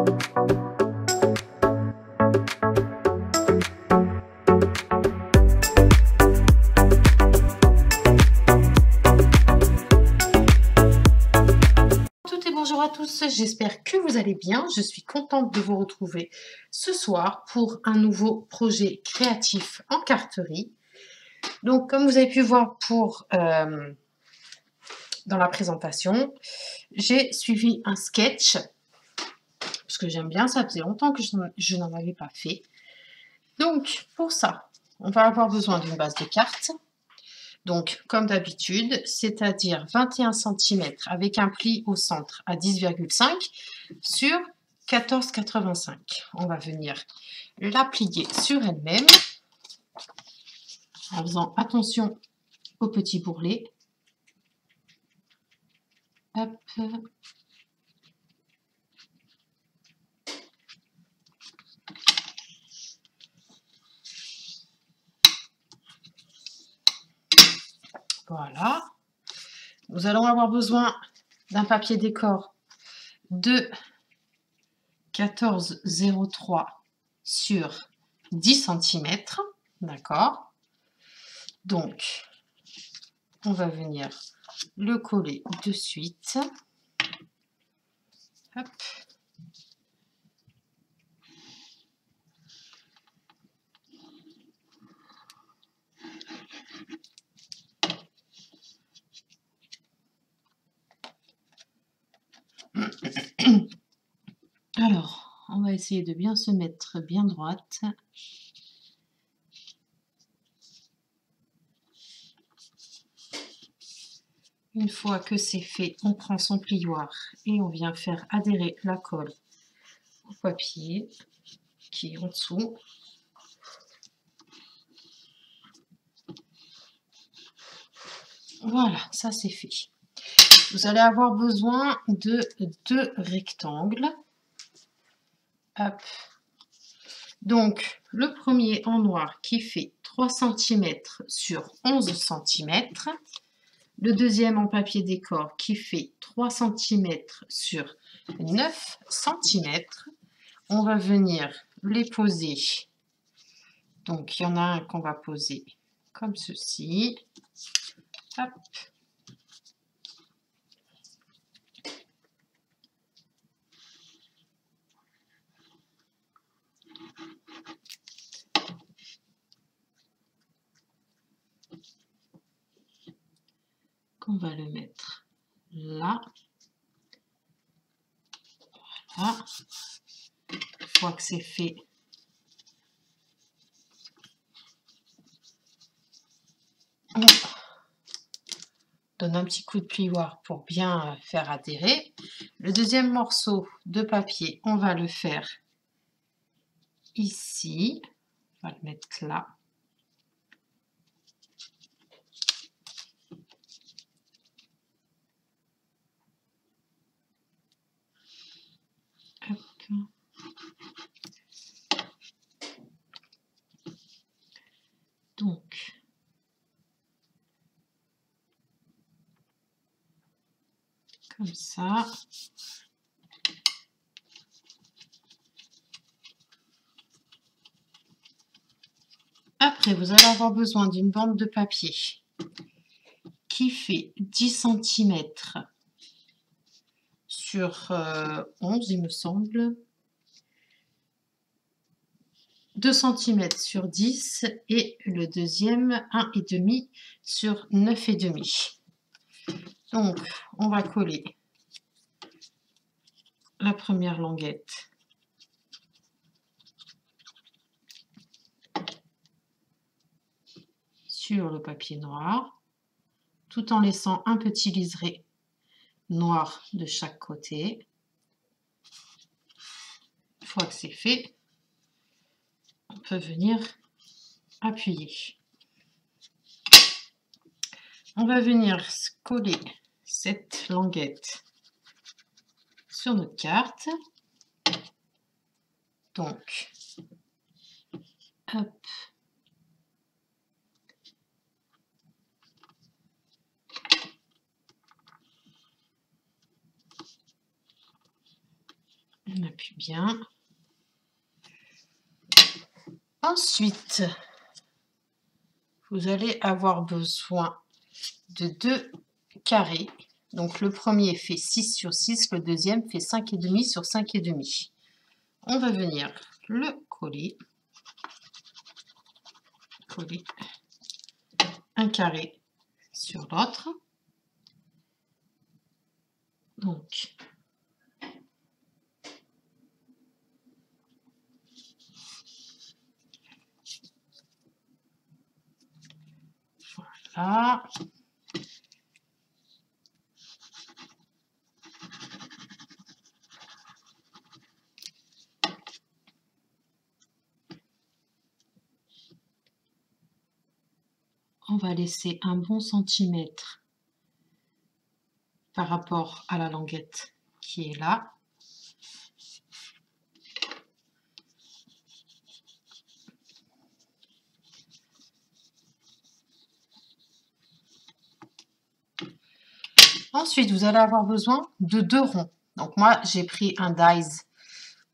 Bonjour à tous, j'espère que vous allez bien. Je suis contente de vous retrouver ce soir pour un nouveau projet créatif en carterie. Donc, comme vous avez pu voir dans la présentation, j'ai suivi un sketch parce que j'aime bien, ça faisait longtemps que je n'en avais pas fait. Donc, pour ça, on va avoir besoin d'une base de cartes. Donc, comme d'habitude, c'est-à-dire 21 cm avec un pli au centre à 10,5 sur 14,85. On va venir la plier sur elle-même en faisant attention au petit bourrelet. Hop. Voilà. Nous allons avoir besoin d'un papier décor de 14,03 sur 10 cm. D'accord. Donc, on va venir le coller de suite. Hop. Alors, on va essayer de bien se mettre bien droite. Une fois que c'est fait, on prend son plioir et on vient faire adhérer la colle au papier qui est en dessous. Voilà, ça c'est fait. Vous allez avoir besoin de 2 rectangles. Hop. Donc, le premier en noir qui fait 3 cm sur 11 cm. Le deuxième en papier décor qui fait 3 cm sur 9 cm. On va venir les poser. Donc, il y en a un qu'on va poser comme ceci. Hop. On va le mettre là. Voilà. Une fois que c'est fait, on donne un petit coup de plioir pour bien faire adhérer. Le deuxième morceau de papier, on va le faire ici. On va le mettre là. Hop. Donc, comme ça. Après, vous allez avoir besoin d'une bande de papier qui fait 10 cm sur 11, il me semble. 2 cm sur 10 et le deuxième 1,5 sur 9,5. Donc, on va coller la première languette sur le papier noir, tout en laissant un petit liseré noir de chaque côté. Une fois que c'est fait, on peut venir appuyer. On va venir coller cette languette sur notre carte. Donc, hop. On appuie bien. Ensuite, vous allez avoir besoin de 2 carrés. Donc le premier fait 6 sur 6, le deuxième fait 5,5 sur 5,5. On va venir le coller. Coller un carré sur l'autre. Donc, voilà. On va laisser un bon centimètre par rapport à la languette qui est là. Ensuite, vous allez avoir besoin de 2 ronds. Donc moi, j'ai pris un dies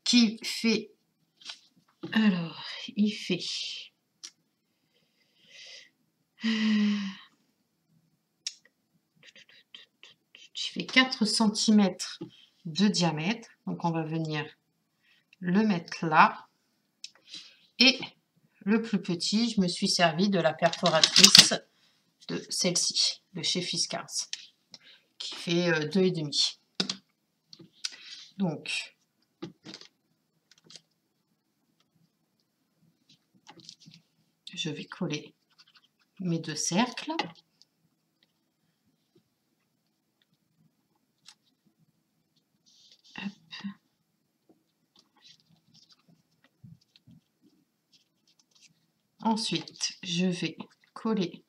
qui fait... Alors, il fait... Il fait 4 cm de diamètre. Donc on va venir le mettre là. Et le plus petit, je me suis servi de la perforatrice de celle-ci, de chez Fiskars, qui fait 2,5. Donc, je vais coller mes 2 cercles. Hop. Ensuite, je vais coller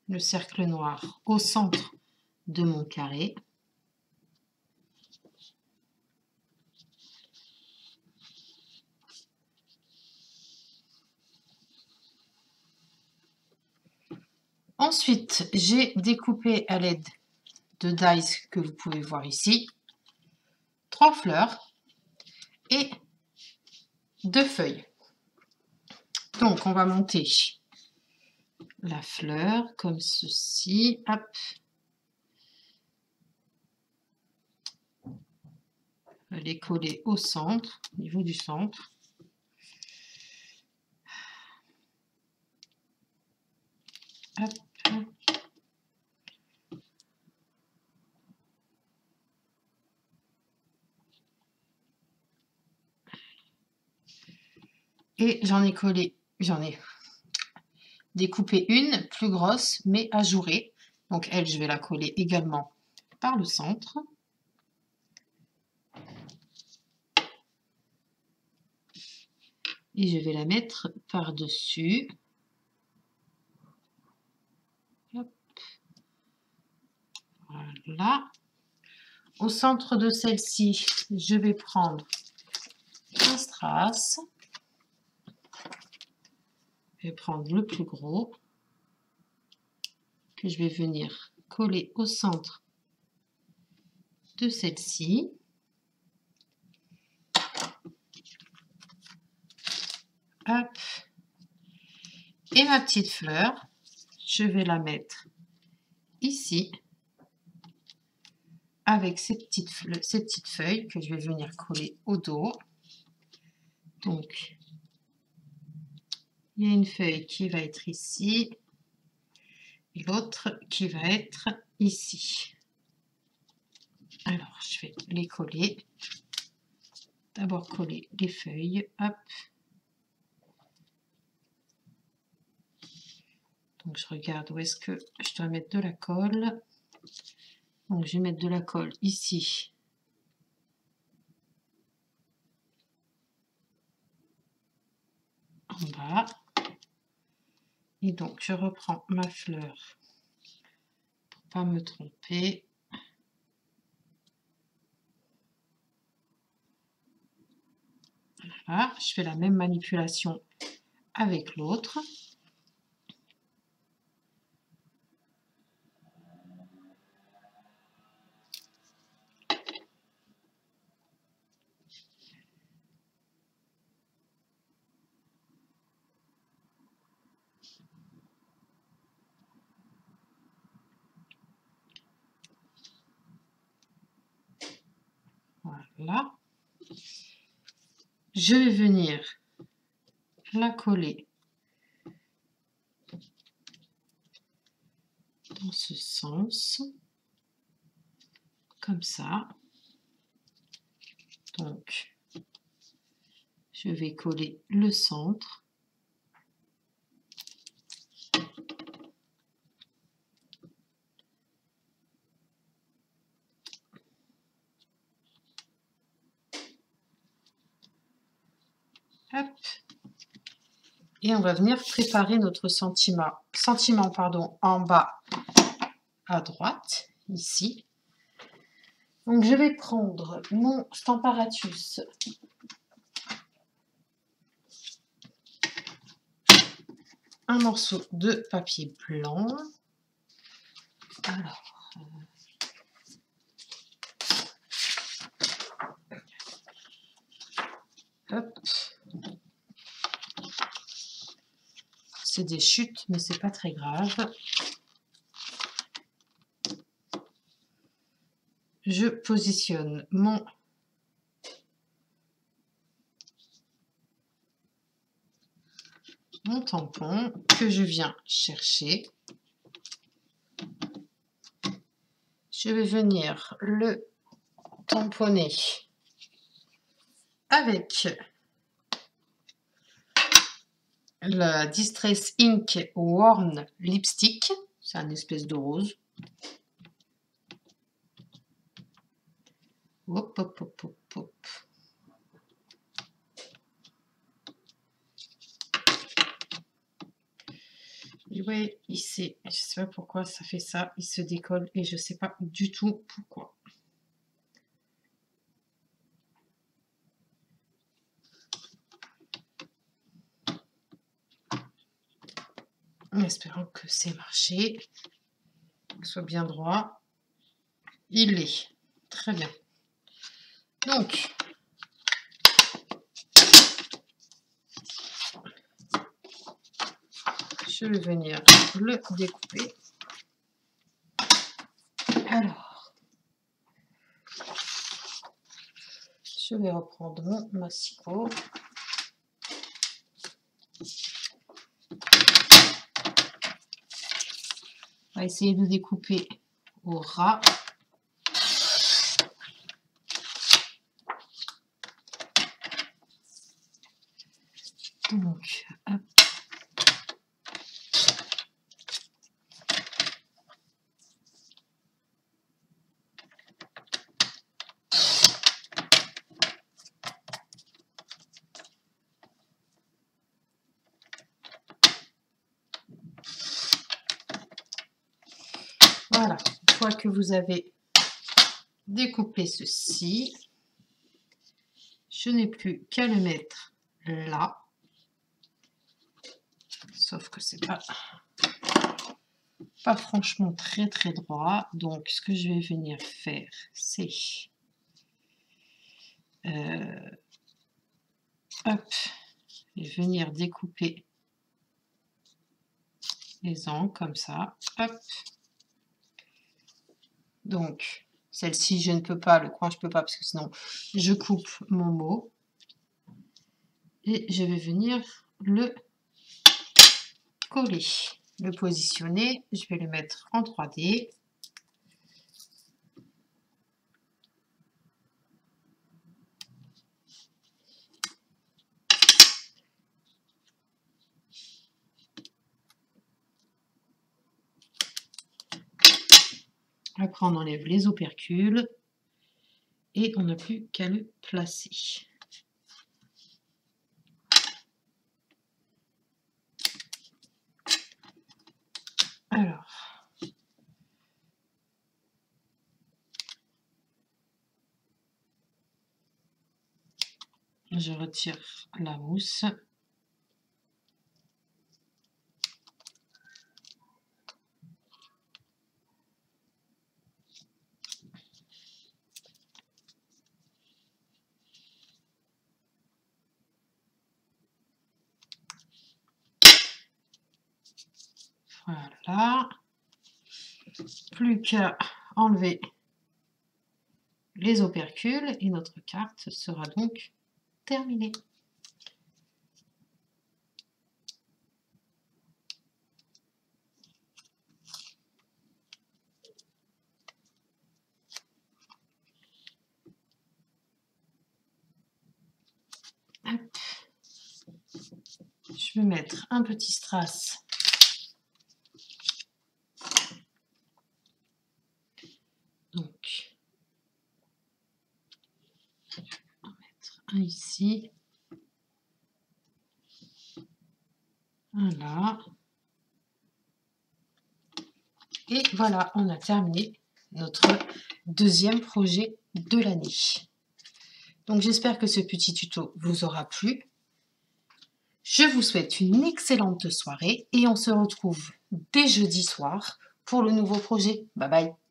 le cercle noir au centre de mon carré. Ensuite, j'ai découpé à l'aide de dies que vous pouvez voir ici 3 fleurs et 2 feuilles. Donc, on va monter la fleur comme ceci. Hop. On va les coller au centre, au niveau du centre. Hop. Et j'en ai découpé une plus grosse, mais ajourée. Donc elle, je vais la coller également par le centre. Et je vais la mettre par-dessus. Voilà. Au centre de celle-ci, je vais prendre un strass. Je vais prendre le plus gros, que je vais venir coller au centre de celle-ci. Hop. Et ma petite fleur, je vais la mettre ici, avec ces petites feuilles que je vais venir coller au dos. Donc, il y a une feuille qui va être ici et l'autre qui va être ici. Alors, je vais les coller. D'abord coller les feuilles. Hop. Donc, je regarde où est-ce que je dois mettre de la colle. Donc, je vais mettre de la colle ici. En bas. Et donc, je reprends ma fleur pour ne pas me tromper. Voilà, je fais la même manipulation avec l'autre. là. Je vais venir la coller dans ce sens, comme ça. Donc, je vais coller le centre. Hop. Et on va venir préparer notre sentiment en bas à droite, ici. Donc je vais prendre mon Stamparatus, un morceau de papier blanc. Alors, hop. C'est des chutes, mais c'est pas très grave. Je positionne mon tampon que je viens chercher. Je vais venir le tamponner avec la Distress Ink Worn Lipstick. C'est un espèce de rose. Hop, hop, hop, hop, hop. Et ouais, je sais pas pourquoi ça fait ça, il se décolle et je sais pas du tout pourquoi. En espérant que c'est marché, qu'il soit bien droit. Il l'est. Très bien. Donc, je vais venir le découper. Alors, je vais reprendre mon massicot. On va essayer de découper au ras. Donc, hop. Voilà, une fois que vous avez découpé ceci, je n'ai plus qu'à le mettre là. Sauf que c'est pas franchement très très droit. Donc ce que je vais venir faire, c'est hop, je vais venir découper les angles comme ça. Hop. Donc celle-ci je ne peux pas, le coin je peux pas parce que sinon je coupe mon mot. Et je vais venir le coller, le positionner. Je vais le mettre en 3D. Après, on enlève les opercules et on n'a plus qu'à le placer. Alors, je retire la mousse. Voilà. Plus qu'à enlever les opercules et notre carte sera donc terminée. Hop. Je vais mettre un petit strass donc on va mettre un ici, un là, et voilà, on a terminé notre deuxième projet de l'année. Donc j'espère que ce petit tuto vous aura plu. Je vous souhaite une excellente soirée et on se retrouve dès jeudi soir pour le nouveau projet. Bye bye!